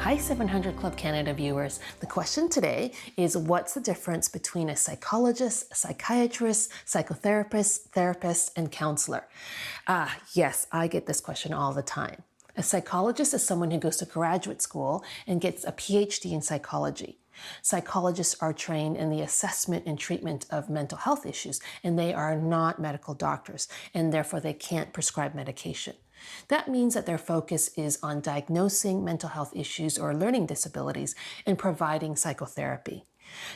Hi 700 Club Canada viewers. The question today is, what's the difference between a psychologist, a psychiatrist, psychotherapist, therapist, and counselor? Yes, I get this question all the time. A psychologist is someone who goes to graduate school and gets a PhD in psychology. Psychologists are trained in the assessment and treatment of mental health issues, and they are not medical doctors, and therefore they can't prescribe medication. That means that their focus is on diagnosing mental health issues or learning disabilities and providing psychotherapy.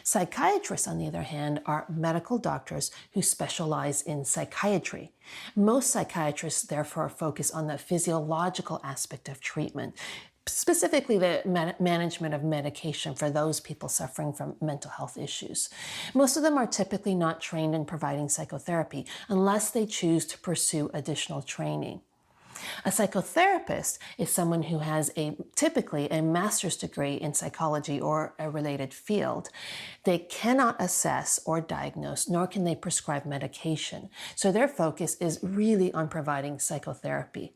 Psychiatrists, on the other hand, are medical doctors who specialize in psychiatry. Most psychiatrists, therefore, focus on the physiological aspect of treatment, specifically the management of medication for those people suffering from mental health issues. Most of them are typically not trained in providing psychotherapy unless they choose to pursue additional training. A psychotherapist is someone who has typically a master's degree in psychology or a related field. They cannot assess or diagnose, nor can they prescribe medication. So their focus is really on providing psychotherapy.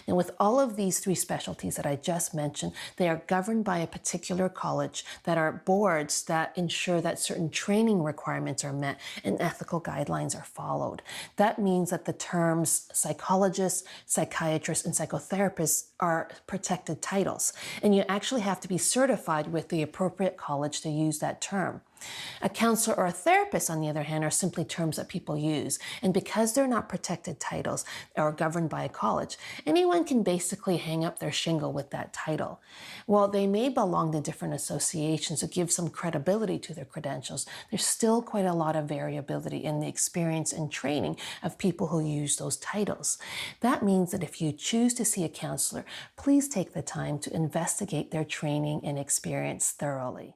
And with all of these three specialties that I just mentioned, they are governed by a particular college that are boards that ensure that certain training requirements are met and ethical guidelines are followed. That means that the terms psychologists, psychiatrists, and psychotherapists are protected titles, and you actually have to be certified with the appropriate college to use that term. A counselor or a therapist, on the other hand, are simply terms that people use. And because they're not protected titles or governed by a college, anyone can basically hang up their shingle with that title. While they may belong to different associations to give some credibility to their credentials, there's still quite a lot of variability in the experience and training of people who use those titles. That means that if you choose to see a counselor, please take the time to investigate their training and experience thoroughly.